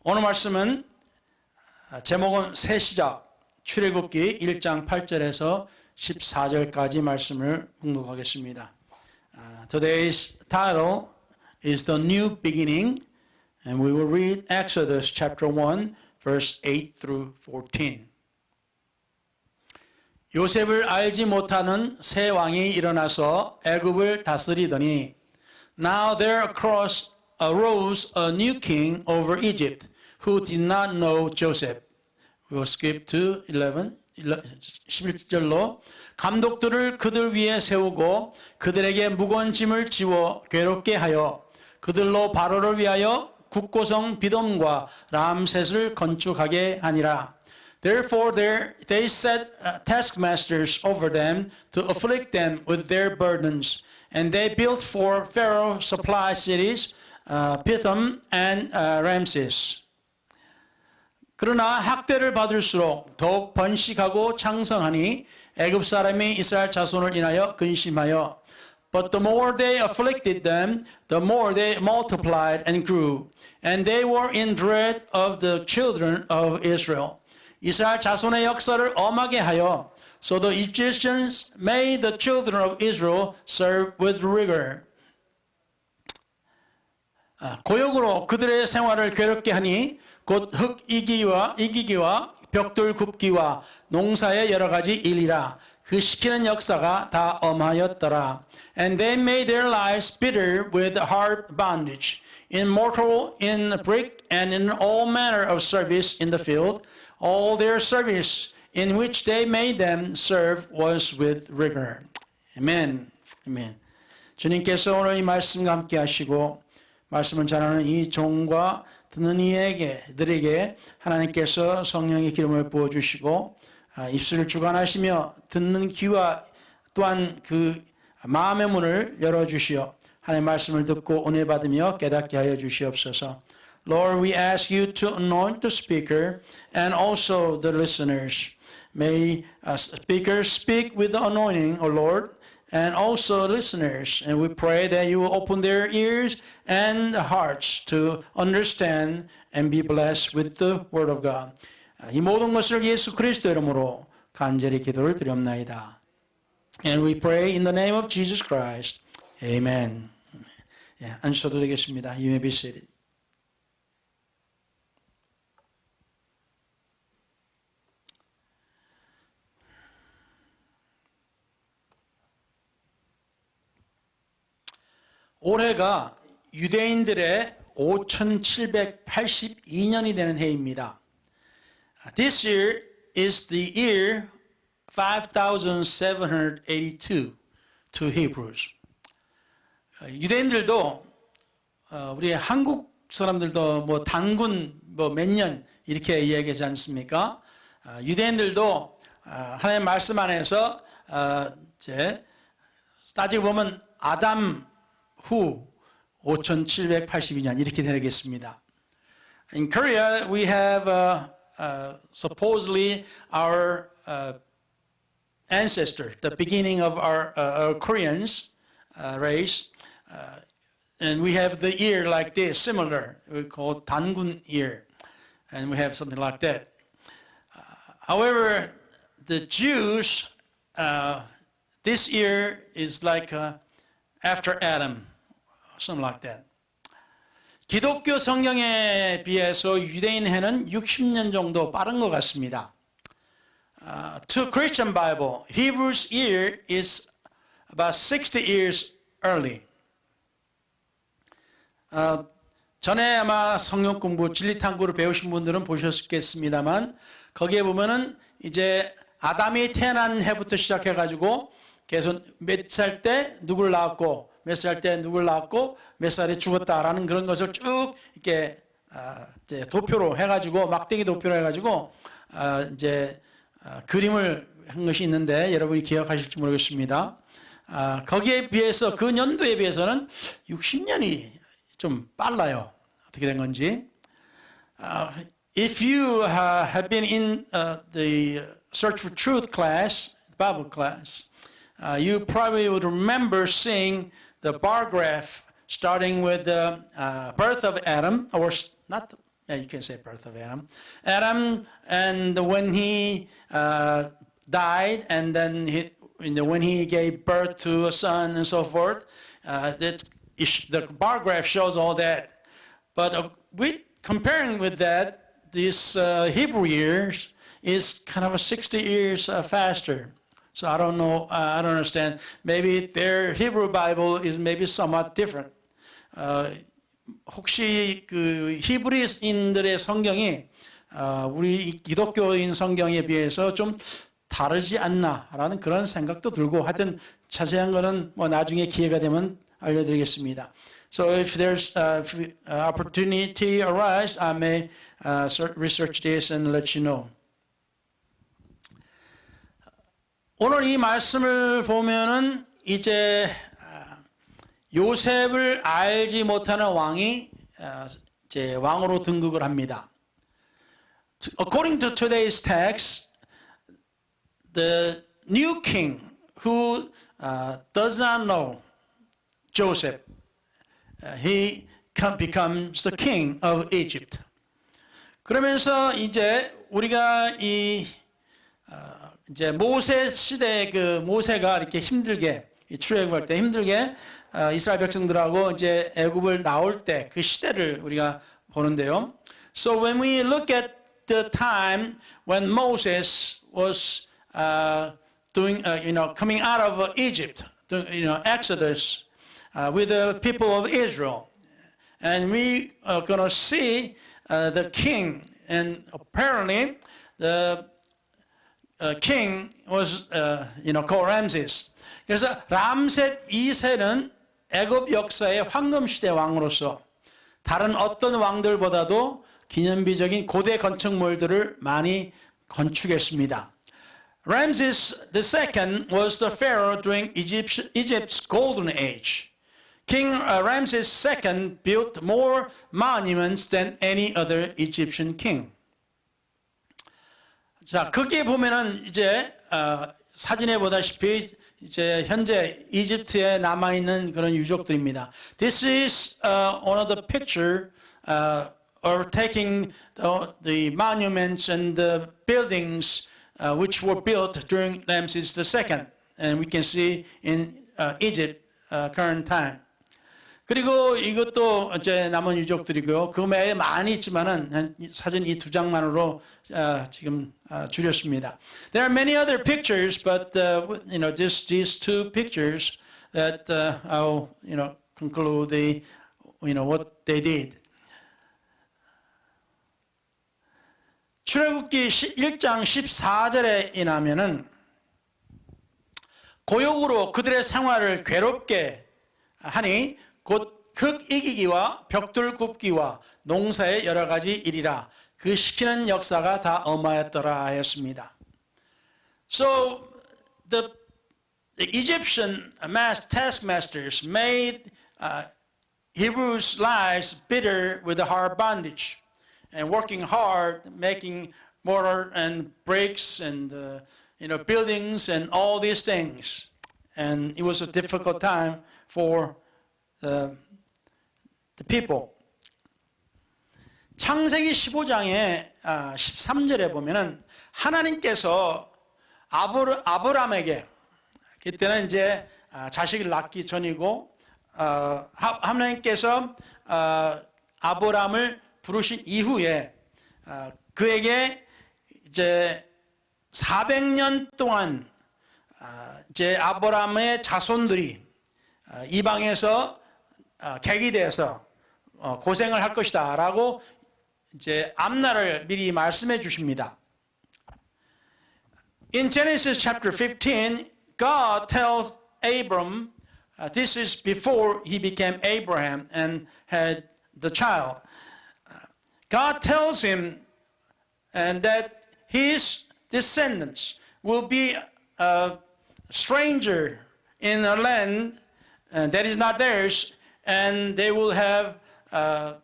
오늘 말씀은 제목은 새 시작, 출애굽기 1장 8절에서 14절까지 말씀을 묵묵하겠습니다. Today's title is The New Beginning, and we will read Exodus chapter 1, verse 8 through 14. 요셉을 알지 못하는 새 왕이 일어나서 애굽을 다스리더니 Now there arose a new king over Egypt who did not know Joseph. We will skip to 11절로 감독들을 그들 위에 세우고 그들에게 무거운 짐을 지워 괴롭게 하여 그들로 바로를 위하여 국고성 비돔과 람셋을 건축하게 하니라. Therefore they set taskmasters over them to afflict them with their burdens. And they built for Pharaoh supply cities, Pithom and Ramses. 그러나 학대를 받을수록 더욱 번식하고 창성하니 애굽 사람이 이스라엘 자손을 인하여 근심하여 But the more they afflicted them, the more they multiplied and grew. And they were in dread of the children of Israel. 이스라엘 자손의 역사를 엄하게 하여 So the Egyptians made the children of Israel serve with rigor. 고역으로 그들의 생활을 괴롭게 하니 곧 흙 이기기와 벽돌 굽기와 농사의 여러 가지 일이라. 그 시키는 역사가 다 엄하였더라. And they made their lives bitter with hard bondage, in mortar, in brick, and in all manner of service in the field. All their service in which they made them serve was with rigor. Amen. Amen. 주님께서 오늘 이 말씀과 함께 하시고 말씀을 전하는 이 종과 듣는 이들에게 하나님께서 성령의 기름을 부어주시고 입술을 주관하시며 듣는 귀와 또한 그 마음의 문을 열어주시어 하나님의 말씀을 듣고 은혜 받으며 깨닫게 하여 주시옵소서. Lord, we ask you to anoint the speaker and also the listeners. May speakers speak with the anointing, O Lord, and also listeners. And we pray that you will open their ears and hearts to understand and be blessed with the word of God. 이 모든 것을 예수 그리스도 이름으로 간절히 기도를 드렸나이다. And we pray in the name of Jesus Christ. Amen. 예, 앉으셔도 되겠습니다. You may be seated. 올해가 유대인들의 5782년이 되는 해입니다. This year is the year 5782 to Hebrews. 유대인들도 우리 한국 사람들도 뭐 단군 뭐 몇 년 이렇게 이야기하지 않습니까? 유대인들도 하나님의 말씀 안에서 이제 따지고 보면 아담 후 5782년 이렇게 되겠습니다. In Korea, we have supposedly our ancestor, the beginning of our Koreans race, and we have the year like this, similar. We call 단군 year, and we have something like that. However, the Jews, this year is like after Adam. Something like that. 기독교 성경에 비해서 유대인 해는 60년 정도 빠른 것 같습니다. To Christian Bible, Hebrews year is about 60 years early. 전에 아마 성경 공부, 진리탐구를 배우신 분들은 보셨겠습니다만 거기에 보면은 이제 아담이 태어난 해부터 시작해가지고 계속 몇 살 때 누구를 낳았고 몇 살 때 누구를 낳았고 몇 살에 죽었다라는 그런 것을 쭉 이렇게 이제 도표로 해가지고 막대기 도표로 해가지고 이제 그림을 한 것이 있는데 여러분이 기억하실지 모르겠습니다. 거기에 비해서 그 연도에 비해서는 60년이 좀 빨라요. 어떻게 된 건지. If you have been in the Search for Truth class, Bible class, you probably would remember seeing the bar graph starting with the birth of Adam, or not Yeah, you can say birth of Adam. Adam, and when he died, and then when he gave birth to a son and so forth, the bar graph shows all that. But comparing with that, this Hebrew years is kind of a 60 years faster. So I don't know, I don't understand. Maybe their Hebrew Bible is maybe somewhat different. 혹시 그 히브리인들의 성경이 우리 기독교인 성경에 비해서 좀 다르지 않나라는 그런 생각도 들고, 하여튼 자세한 거는 뭐 나중에 기회가 되면 알려드리겠습니다. So if there's opportunity arise, I may research this and let you know. 오늘 이 말씀을 보면은 이제 요셉을 알지 못하는 왕이 이제 왕으로 등극을 합니다. According to today's text, the new king who does not know Joseph, he becomes the king of Egypt. 그러면서 이제 우리가 이제 모세 시대 그 모세가 이렇게 힘들게 출애굽할 때 힘들게 이스라엘 백성들하고 이제 애굽을 나올 때 그 시대를 우리가 보는데요. So when we look at the time when Moses was coming out of Egypt, Exodus with the people of Israel, and we are going to see the king, and apparently the king was called Ramses. 그래서 람셋 2세는 애굽 역사의 황금시대 왕으로서 다른 어떤 왕들보다도 기념비적인 고대 건축물들을 많이 건축했습니다. Ramses II was the pharaoh during Egypt's golden age. King Ramses II built more monuments than any other Egyptian king. 자, 거기에 보면은 이제 사진에 보다시피 이제 현재 이집트에 남아 있는 그런 유적들입니다. This is one of the picture or taking the monuments and the buildings which were built during Ramses II, and we can see in Egypt current time. 그리고 이것도 이제 남은 유적들이고요. 그 외에 많이 있지만은 사진 이 두 장만으로 지금 줄였습니다. There are many other pictures, but just these two pictures that I'll conclude what they did. 출애굽기 1장 14절에 인하면은 고역으로 그들의 생활을 괴롭게 하니 곧 흙 이기기와 벽돌 굽기와 농사의 여러 가지 일이라 그 시키는 역사가 다 어마했더라 하였습니다. So the Egyptian taskmasters made Hebrews' lives bitter with the hard bondage and working hard, making mortar and bricks and buildings and all these things. And it was a difficult time for the people. 창세기 15장에 13절에 보면은 하나님께서 아브람에게, 그때는 이제 자식을 낳기 전이고 하나님께서 아브람을 부르신 이후에 그에게 이제 400년 동안 이제 아브람의 자손들이 이방에서 객이돼서 고생을 할 것이다 라고 이제 앞날을 미리 말씀해 주십니다. In Genesis chapter 15, God tells Abram, this is before he became Abraham and had the child. God tells him and that his descendants will be a stranger in a land that is not theirs, and they will have a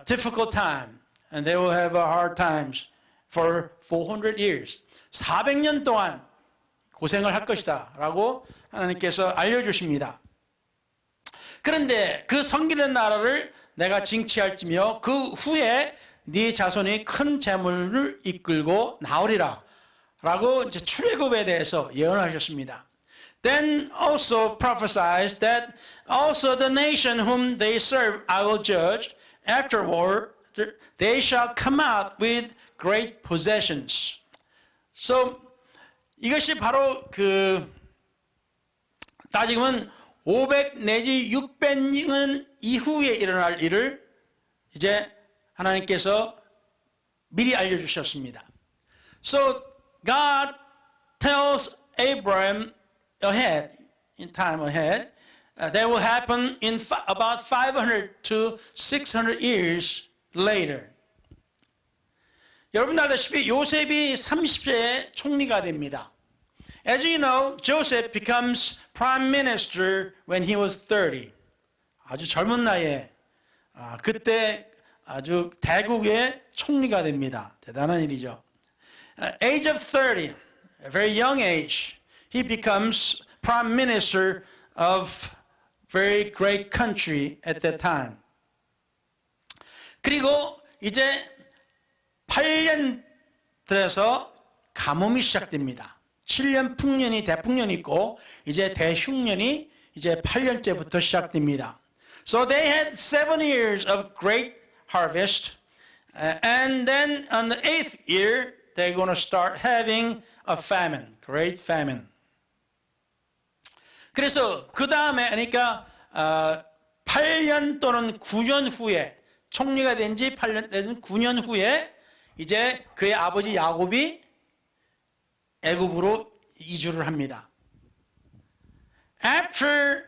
difficult time, and they will have hard times for 400 years. 400년 동안 고생을 할 것이다 라고 하나님께서 알려주십니다. 그런데 그 섬기는 나라를 내가 징치할지며 그 후에 네 자손이 큰 재물을 이끌고 나오리라 라고 이제 출애굽에 대해서 예언하셨습니다. Then also prophesies that also the nation whom they serve I will judge. Afterward they shall come out with great possessions. So 이것이 바로 그 따지면 500 내지 600년 이후에 일어날 일을 이제 하나님께서 미리 알려주셨습니다. So God tells Abraham ahead, in time ahead, that will happen in about 500 to 600 years later. 여러분 알다시피 요셉이 30세에 총리가 됩니다. As you know, Joseph becomes prime minister when he was 30. 아주 젊은 나이에 그때 아주 대국의 총리가 됩니다. 대단한 일이죠. Age of 30, a very young age, he becomes prime minister of very great country at that time. 그리고 이제 8년 들어서 가뭄이 시작됩니다. 7년 풍년이 대풍년이 있고 이제 대흉년이 이제 8년째부터 시작됩니다. So they had 7 years of great harvest, and then on the 8th year they're going to start having a famine, great famine. 그래서 그 다음에 그러니까 8년 또는 9년 후에 총리가 된 지 8년 내지 9년 후에 이제 그의 아버지 야곱이 애굽으로 이주를 합니다. After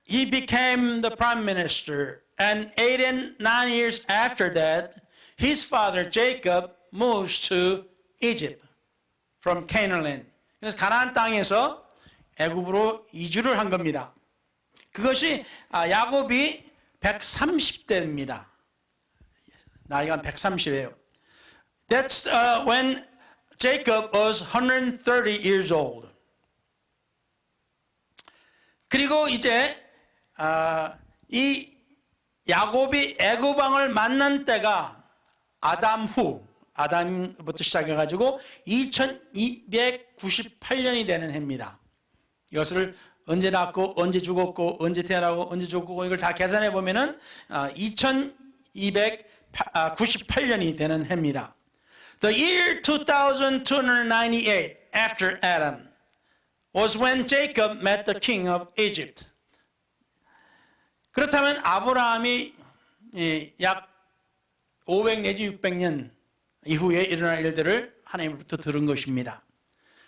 he became the prime minister, and 8 and 9 years after that, his father Jacob moves to Egypt from Canaan land. 그래서 가나안 땅에서 애굽으로 이주를 한 겁니다. 그것이 야곱이 130대입니다. 나이가 130이에요. That's when Jacob was 130 years old. 그리고 이제 이 야곱이 애굽 왕을 만난 때가 아담부터 시작해가지고 2298년이 되는 해입니다. 이것을 언제 낳고 언제 죽었고 언제 태어나고 언제 죽고 이걸 다 계산해 보면은 2298년이 되는 해입니다. The year 2298 after Adam was when Jacob met the king of Egypt. 그렇다면 아브라함이 약 500 내지 600년 이후에 일어날 일들을 하나님으로부터 들은 것입니다.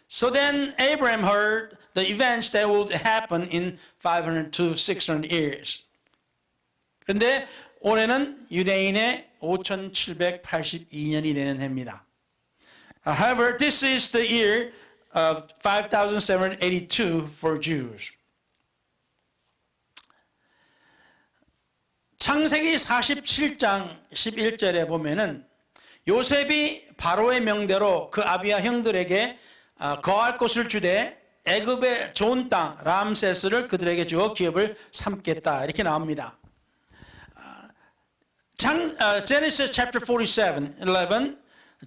So then Abraham heard the events that would happen in 500 to 600 years. 그런데 올해는 유대인의 5782년이 되는 해입니다. However, this is the year of 5782 for Jews. 창세기 47장 11절에 보면은 요셉이 바로의 명대로 그 아비와 형들에게 거할 곳을 주되 애굽의 좋은 땅 람세스를 그들에게 주어 기업을 삼겠다 이렇게 나옵니다. Genesis chapter 47, 11,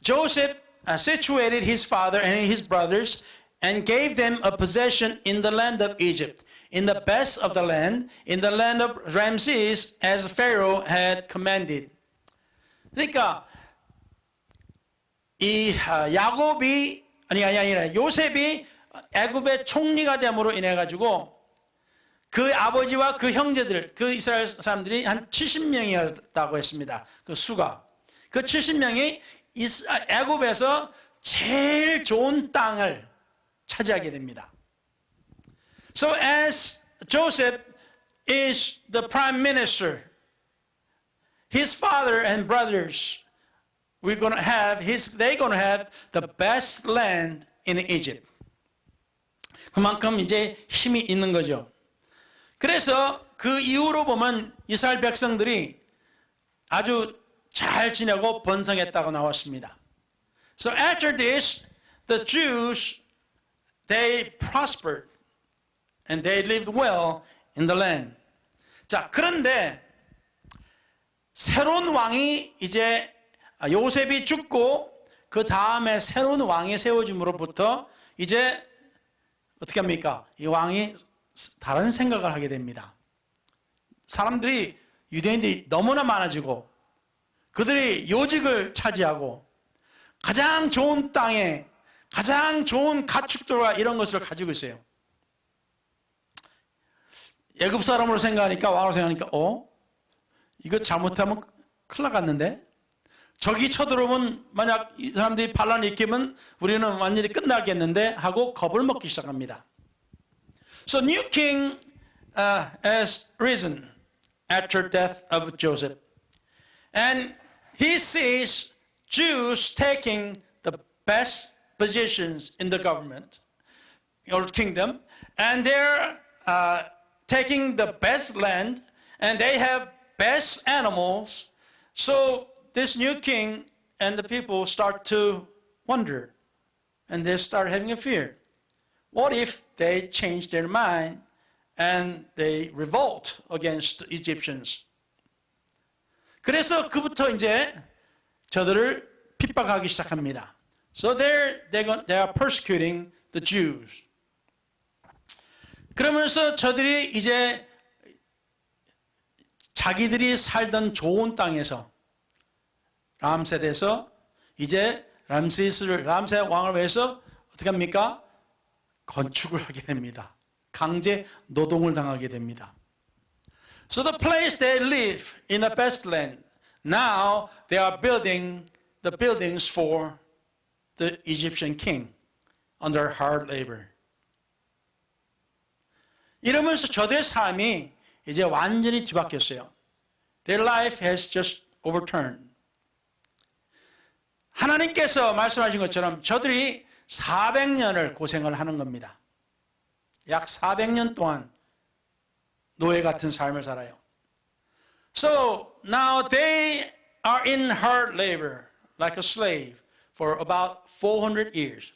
Joseph situated his father and his brothers and gave them a possession in the land of Egypt, in the best of the land, in the land of Ramses, as Pharaoh had commanded. 그러니까 이 야곱이 아니라 요셉이 애굽의 총리가 됨으로 인해 가지고 그 아버지와 그 형제들, 그 이스라엘 사람들이 한 70명이었다고 했습니다. 그 수가. 그 70명이 애굽에서 제일 좋은 땅을 차지하게 됩니다. So as Joseph is the prime minister, his father and brothers they're going to have the best land in Egypt. 그만큼 이제 힘이 있는 거죠. 그래서 그 이후로 보면 이스라엘 백성들이 아주 잘 지내고 번성했다고 나왔습니다. So after this, the Jews, they prospered and they lived well in the land. 자, 그런데 새로운 왕이 이제 요셉이 죽고 그 다음에 새로운 왕이 세워짐으로부터 이제 어떻게 합니까? 이 왕이 다른 생각을 하게 됩니다. 사람들이 유대인들이 너무나 많아지고 그들이 요직을 차지하고 가장 좋은 땅에 가장 좋은 가축들과 이런 것을 가지고 있어요. 애굽 사람으로 생각하니까 왕으로 생각하니까 이거 잘못하면 큰일 나갔는데 적이 쳐들어오면 만약 이 사람들이 반란을 일으키면 우리는 완전히 끝나겠는데 하고 겁을 먹기 시작합니다. So new king has risen after death of Joseph. And he sees Jews taking the best positions in the government or kingdom, and they're taking the best land, and they have best animals. So this new king and the people start to wonder, and they start having a fear. What if they change their mind and they revolt against the Egyptians? 그래서 그부터 이제 저들을 핍박하기 시작합니다. So they are persecuting the Jews. 그러면서 저들이 이제 자기들이 살던 좋은 땅에서 람셋에서 이제 람세 왕을 위해서 어떻게 합니까? 건축을 하게 됩니다. 강제 노동을 당하게 됩니다. So the place they live in the best land, now they are building the buildings for the Egyptian king under hard labor. 이러면서 저들의 삶이 이제 완전히 뒤바뀌었어요. Their life has just overturned. 하나님께서 말씀하신 것처럼 저들이 400년을 고생을 하는 겁니다. 약 400년 동안 노예 같은 삶을 살아요. So now they are in hard labor like a slave for about 400 years.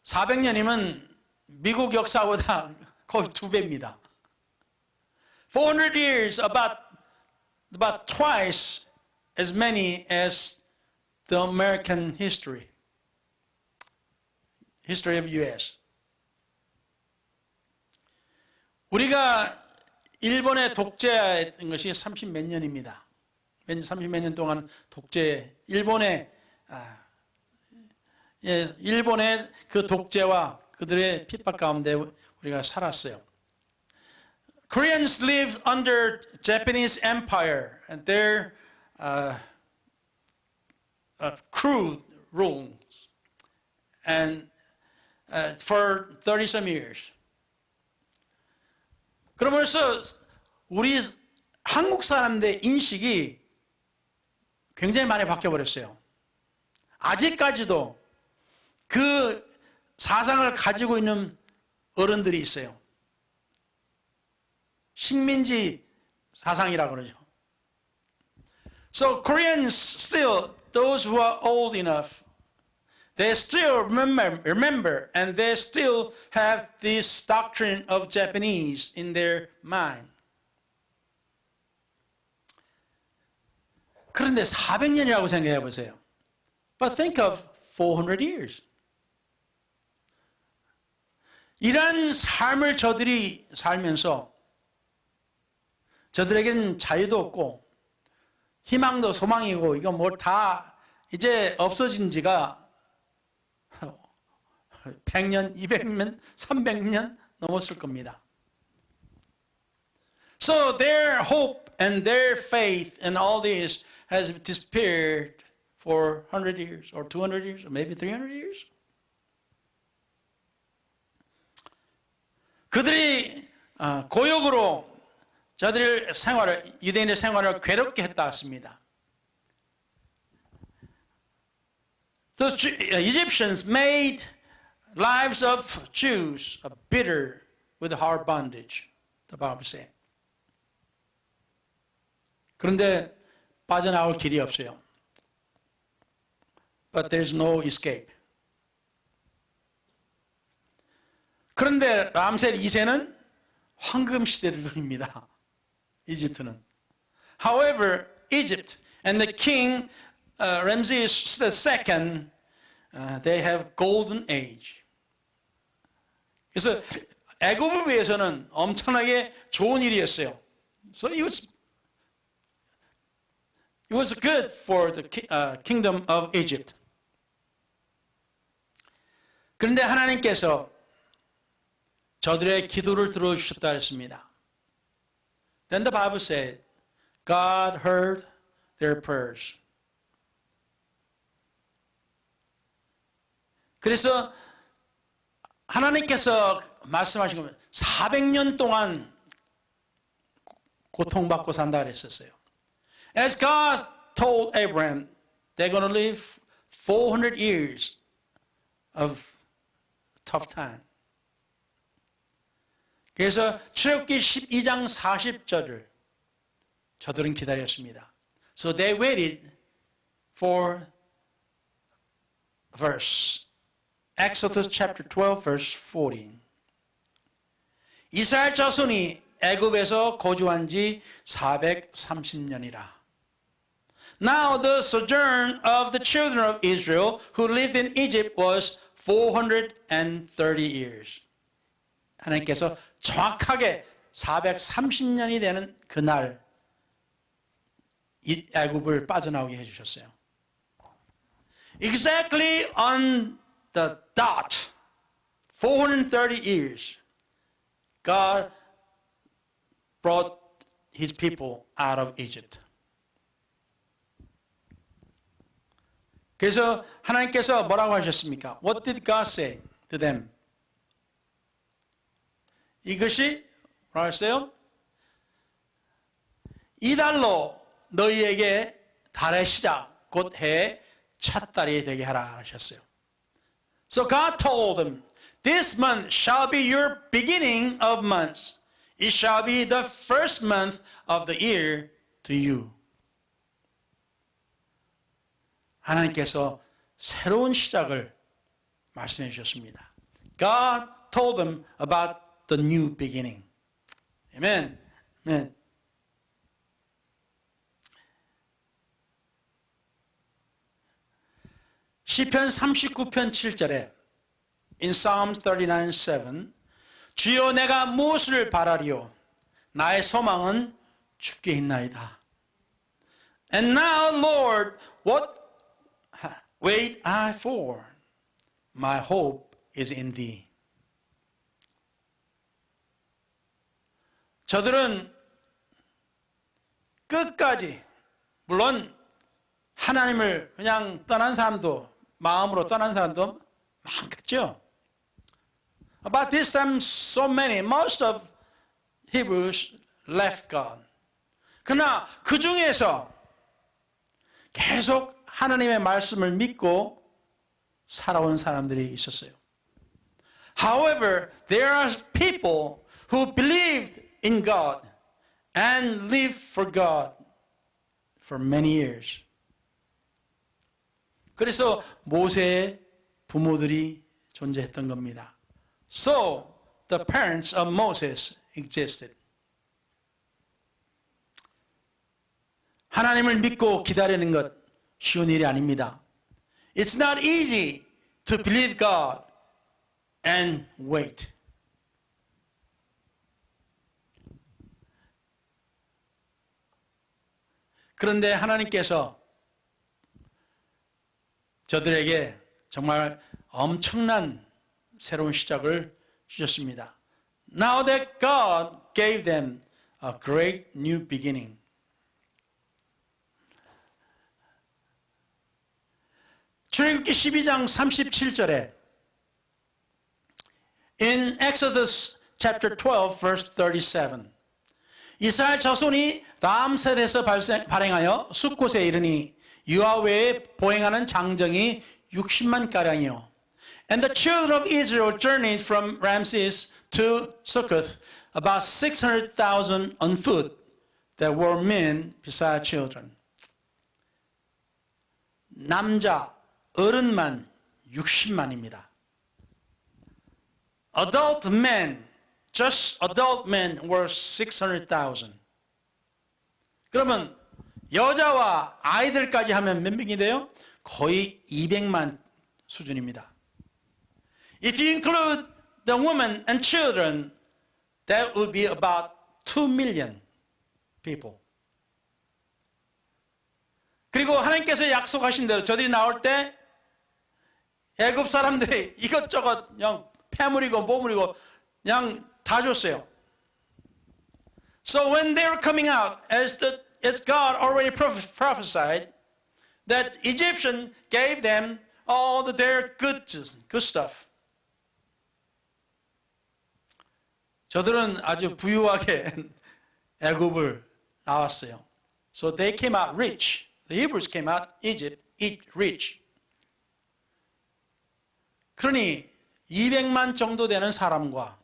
400년이면 미국 역사보다 거의 2배입니다. 400 years, about twice as many as the American history of US. 우리가 일본의 독재했던 것이 30 몇 년입니다. 30 몇 년 동안 일본의 그 독재와 그들의 핍박 가운데 우리가 살았어요. Koreans lived under Japanese Empire and their crude rules and for 30 some years. 그러면서 우리 한국 사람들의 인식이 굉장히 많이 바뀌어버렸어요. 아직까지도 그 사상을 가지고 있는 어른들이 있어요. 식민지 사상이라고 그러죠. So Koreans still, those who are old enough, they still remember and they still have this doctrine of Japanese in their mind. 그런데 400년이라고 생각해 보세요. But think of 400 years. 이런 삶을 저들이 살면서 저들에게는 자유도 없고 희망도 소망이고 이거 뭐 다 이제 없어진 지가 100년, 200년, 300년 넘었을 겁니다. So their hope and their faith and all this has disappeared for 100 years or 200 years or maybe 300 years. 그들이 고역으로 저들의 유대인의 생활을 괴롭게 했다 했습니다. The Egyptians made lives of Jews bitter with hard bondage, the Bible said. 그런데 빠져나올 길이 없어요. But there's no escape. 그런데 람셀 2세는 황금 시대를 누립니다. 이집트는. However, Egypt and the king Ramses II, they have golden age. 그래서 애굽을 위해서는 엄청나게 좋은 일이었어요. So it was good for the kingdom of Egypt. 그런데 하나님께서 저들의 기도를 들어주셨다 했습니다. Then the Bible said, God heard their prayers. 그래서 하나님께서 말씀하신 겁니다. 400년 동안 고통받고 산다 그랬었어요. As God told Abraham, they're going to live 400 years of tough time. 그래서 출애굽기 12장 40절을 저들은 기다렸습니다. So they waited for verse Exodus chapter 12 verse 40. 이스라엘 자손이 애굽에서 거주한 지 430년이라. Now the sojourn of the children of Israel who lived in Egypt was 430 years. 하나님께서 정확하게 430년이 되는 그날 이 애굽을 빠져나오게 해주셨어요. Exactly on the dot, 430 years, God brought His people out of Egypt. 그래서 하나님께서 뭐라고 하셨습니까? What did God say to them? 이것이 뭐라고 했어요? 이달로 너희에게 달의 시작, 곧 해의 첫 달이 되게 하라 하셨어요. So God told them, this month shall be your beginning of months. It shall be the first month of the year to you. 하나님께서 새로운 시작을 말씀해 주셨습니다. God told them about the new beginning. Amen. Amen. 시편 39편 7절에 In Psalms 39:7 주여 내가 무엇을 바라리요 나의 소망은 주께 있나이다. And now Lord what wait I for? My hope is in thee. 저들은 끝까지 물론 하나님을 그냥 떠난 사람도 마음으로 떠난 사람도 많겠죠. But this time so many, most of Hebrews left God. 그러나 그 중에서 계속 하나님의 말씀을 믿고 살아온 사람들이 있었어요. However, there are people who believed in God and lived for God for many years. 그래서 모세의 부모들이 존재했던 겁니다. So, the parents of Moses existed. 하나님을 믿고 기다리는 것 쉬운 일이 아닙니다. It's not easy to believe God and wait. 그런데 하나님께서 저들에게 정말 엄청난 새로운 시작을 주셨습니다. Now that God gave them a great new beginning. 출애굽기 12장 37절에 In Exodus chapter 12 verse 37 이스라엘 자손이 람셀에서 발행하여 숫곳에 이르니 유아 외에 보행하는 장정이 60만 가량이요. And the children of Israel journeyed from Ramses to Succoth, about 600,000 on foot. There were men beside children. 남자, 어른만 60만입니다. Adult men, just adult men were 600,000. 그러면 여자와 아이들까지 하면 몇 명이 돼요? 거의 200만 수준입니다. If you include the women and children, that would be about 2 million people. 그리고 하나님께서 약속하신 대로 저들이 나올 때 애굽 사람들이 이것저것 그냥 폐물이고 모물이고 그냥 다 줬어요. So when they were coming out, as God already prophesied, that Egyptian gave them all their good stuff. 저들은 아주 부유하게 애굽을 나왔어요. So they came out rich. The Hebrews came out Egypt rich. 그러니 200만 정도 되는 사람과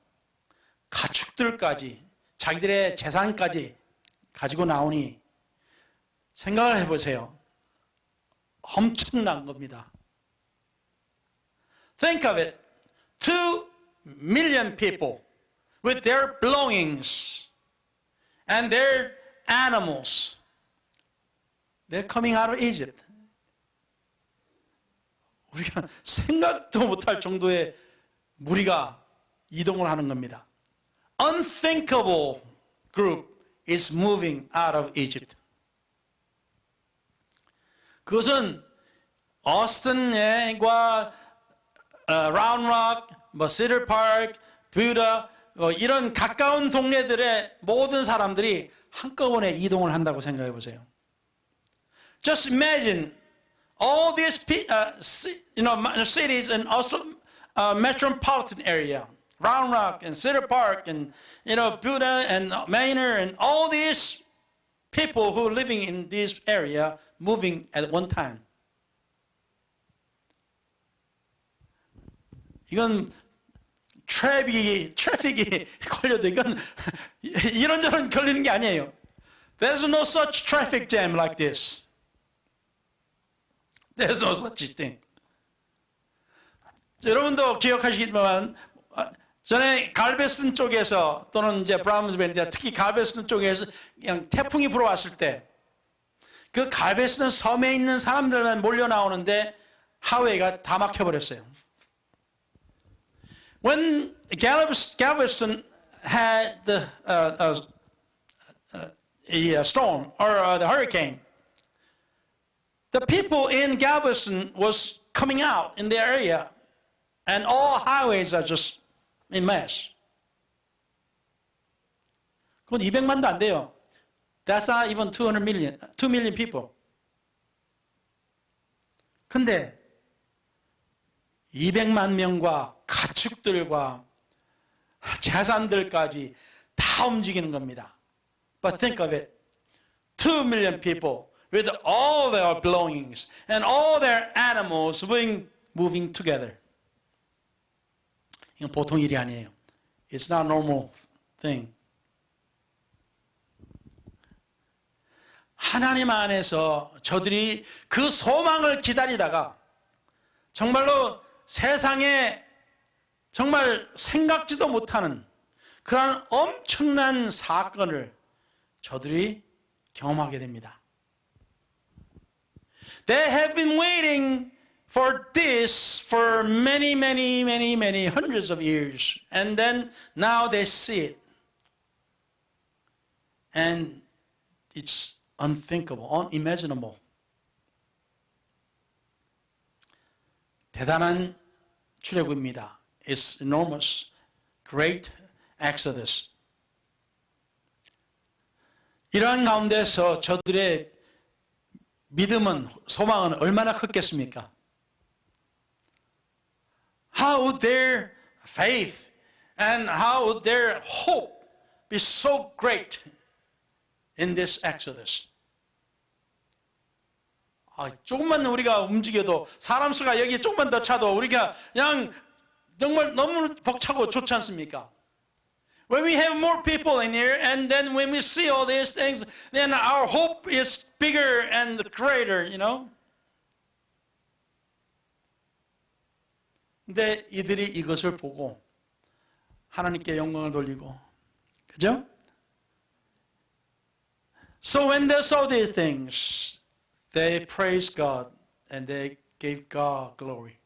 가축들까지 자기들의 재산까지 가지고 나오니 생각을 해보세요. 엄청난 겁니다. Think of it. 2 million people with their belongings and their animals. They're coming out of Egypt. 우리가 생각도 못할 정도의 무리가 이동을 하는 겁니다. Unthinkable group is moving out of Egypt. 그것은 오스틴과 라운드락, 시더 파크, 뷰다 이런 가까운 동네들의 모든 사람들이 한꺼번에 이동을 한다고 생각해 보세요. Just imagine all these cities in metropolitan area, Round Rock and Cedar Park and Buda and Manor and all these people who are living in this area moving at one time. 이건 트래픽이 걸려도 이건 이런저런 걸리는 게 아니에요. There's no such traffic jam like this. There's no such thing. 여러분도 기억하시겠지만 전에 갈베스턴 쪽에서 또는 이제 브라운스밸리 특히 갈베스턴 쪽에서 그냥 태풍이 불어왔을 때 그 갈베스턴 섬에 있는 사람들만 몰려 나오는데 하웨이가 다 막혀버렸어요. When Galveston had a storm or the hurricane, the people in Galveston was coming out in the area, and all highways are just in mess. 그건 200만도 안 돼요. That's not even 2 million people. 근데 200만 명과 가축들과 재산들까지 다 움직이는 겁니다. But think of it. 2 million people with all their belongings and all their animals moving together. 이건 보통 일이 아니에요. It's not a normal thing. 하나님 안에서 저들이 그 소망을 기다리다가 정말로 세상에 정말 생각지도 못하는 그런 엄청난 사건을 저들이 경험하게 됩니다. They have been waiting for this for many hundreds of years, and then now they see it. And it's unthinkable, unimaginable. 대단한 출애굽입니다. It's enormous, great exodus. 이러한 가운데서 저들의 믿음은, 소망은 얼마나 컸겠습니까? How would their faith and how would their hope be so great in this exodus? 조금만 우리가 움직여도 사람 수가 여기 조금만 더 차도 우리가 그냥 정말 너무 벅차고 좋지 않습니까? When we have more people in here and then when we see all these things, then our hope is bigger and greater, you know? 근데 이들이 이것을 보고 하나님께 영광을 돌리고, 그죠? So when they saw these things, they praised God and they gave God glory.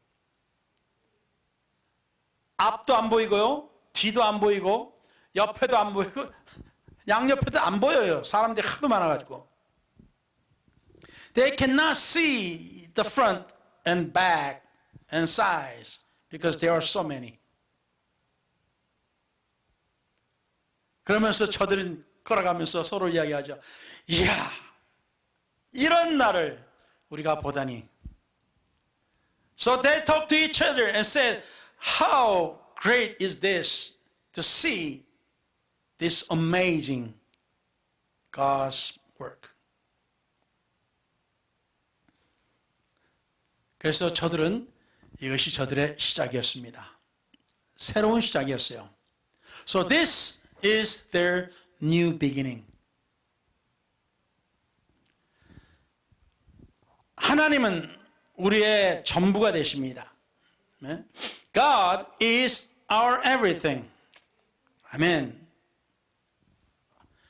앞도 안 보이고요, 뒤도 안 보이고, 옆에도 안 보이고, 양옆에도 안 보여요. 사람들이 하도 많아가지고. They cannot see the front and back and sides because there are so many. 그러면서 저들은 걸어가면서 서로 이야기하죠. 이야, 이런 날을 우리가 보다니. So they talked to each other and said, how great is this to see this amazing God's work. 그래서 저들은 이것이 저들의 시작이었습니다. 새로운 시작이었어요. So this is their new beginning. 하나님은 우리의 전부가 되십니다. God is our everything. 아멘.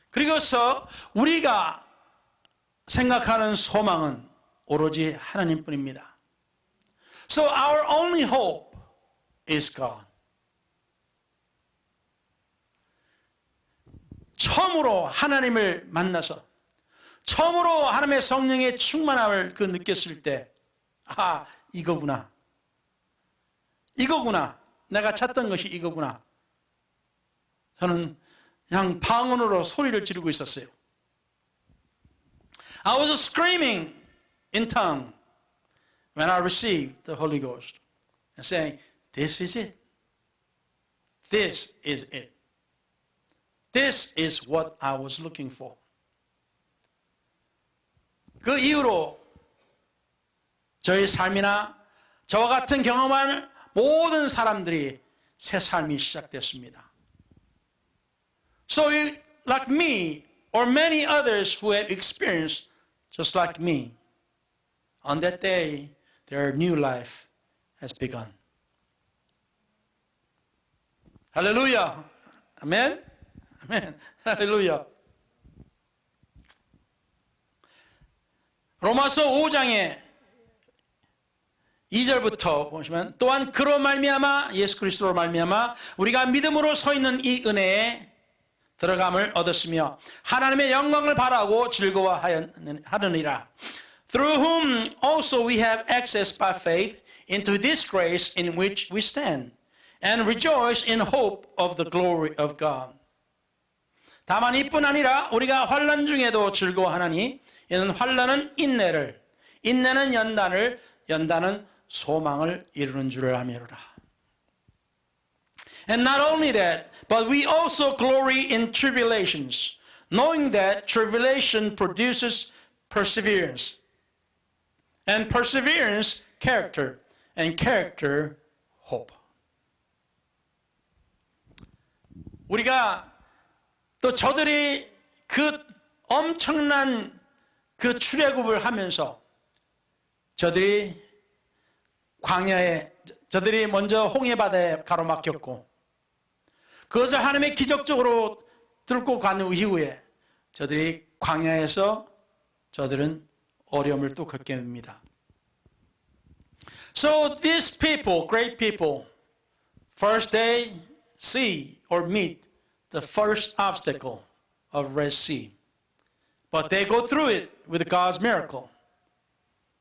그리고서 우리가 생각하는 소망은 오로지 하나님뿐입니다. So our only hope is God. 처음으로 하나님을 만나서 처음으로 하나님의 성령의 충만함을 느꼈을 때, 아, 이거구나. 이거구나. 내가 찾던 것이 이거구나. 저는 그냥 방언으로 소리를 지르고 있었어요. I was screaming in tongue when I received the Holy Ghost and saying, this is it. This is it. This is what I was looking for. 그 이후로 저의 삶이나 저와 같은 경험한 모든 사람들이 새 삶이 시작됐습니다. So like me or many others who have experienced just like me, on that day their new life has begun. 할렐루야. 아멘. 아멘. 할렐루야. 로마서 5장에 2절부터 보시면 또한 그로 말미암아 예수 그리스도로 말미암아 우리가 믿음으로 서 있는 이 은혜에 들어감을 얻었으며 하나님의 영광을 바라고 즐거워하느니라. Through whom also we have access by faith into this grace in which we stand and rejoice in hope of the glory of God. 다만 이뿐 아니라 우리가 환난 중에도 즐거워하나니 이는 환난은 인내를, 인내는 연단을, 연단은 소망을 이루는 줄을 아미로라. And not only that, but we also glory in tribulations, knowing that tribulation produces perseverance, and perseverance, character, and character, hope. 우리가 또 저들이 그 엄청난 그 출애굽을 하면서 저들이 광야에, 저들이 먼저 홍해바다에 가로막혔고 그것을 하나님의 기적적으로 뚫고 간 이후에 저들이 광야에서 저들은 어려움을 또 겪게 됩니다. So these people, great people, first they see or meet the first obstacle of Red Sea. But they go through it with God's miracle.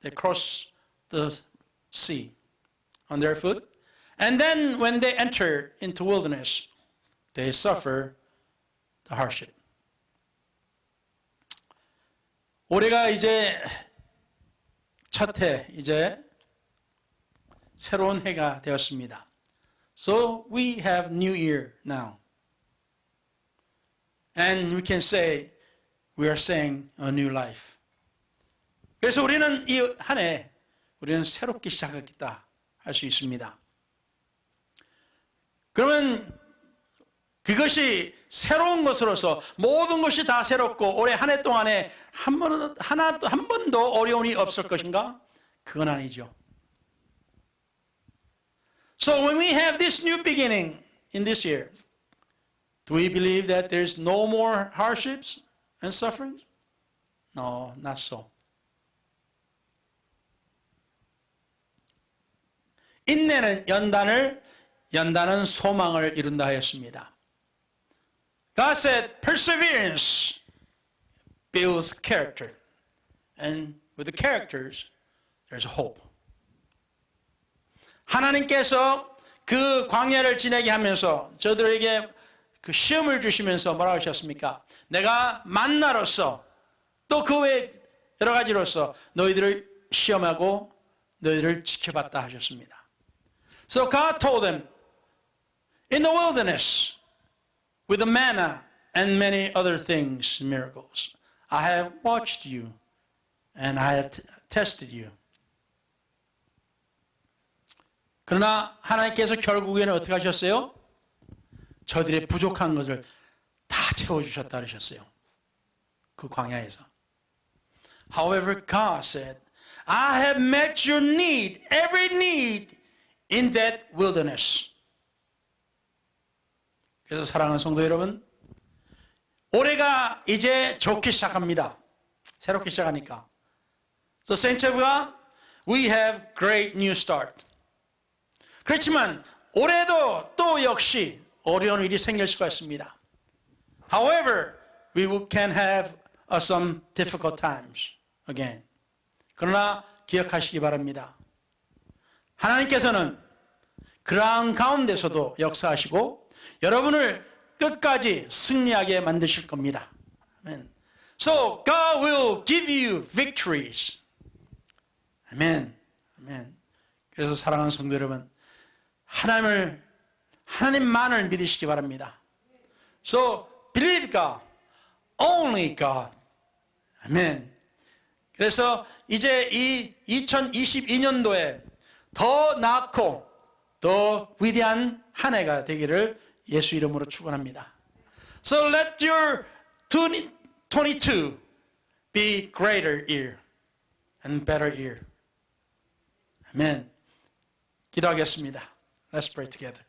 They cross the sea on their foot. And then when they enter into wilderness, they suffer the hardship. 올해가 이제 첫 해, 이제 새로운 해가 되었습니다. So we have New Year now. And we can say, we are saying a new life. 그래서 우리는 이 한 해, 우리는 새롭게 시작하겠다 할 수 있습니다. 그러면 그것이 새로운 것으로서 모든 것이 다 새롭고 올해 한 해 동안에 한 번도 어려움이 없을 것인가? 그건 아니죠. So when we have this new beginning in this year, do we believe that there's no more hardships and sufferings? No, not so. 인내는 연단은 소망을 이룬다 하였습니다. God said, perseverance builds character. And with the characters, there's hope. 하나님께서 그 광야를 지내게 하면서 저들에게 그 시험을 주시면서 뭐라고 하셨습니까? 내가 만나로서 또 그 외 여러 가지로서 너희들을 시험하고 너희들을 지켜봤다 하셨습니다. So God told them, in the wilderness, with the manna and many other things, miracles, I have watched you and I have tested you. 그러나 하나님께서 결국에는 어떻게 하셨어요? 저들의 부족한 것을 다 채워주셨다 그러셨어요. 그 광야에서. However, God said, I have met your need, every need in that wilderness. 그래서 사랑하는 성도 여러분, 올해가 이제 좋기 시작합니다. 새롭게 시작하니까. So Saints of God, we have great new start. 그렇지만 올해도 또 역시 어려운 일이 생길 수가 있습니다. However, we can have some difficult times again. 그러나 기억하시기 바랍니다. 하나님께서는 그러한 가운데서도 역사하시고 여러분을 끝까지 승리하게 만드실 겁니다. Amen. So God will give you victories. 아멘. 아멘. 그래서 사랑하는 성도 여러분, 하나님만을 믿으시기 바랍니다. So believe God, only God. 아멘. 그래서 이제 이 2022년도에 더 나고 더 위대한 한 해가 되기를 예수 이름으로 축원합니다. So let your 2022 be greater year and better year. 아멘. 기도하겠습니다. Let's pray together.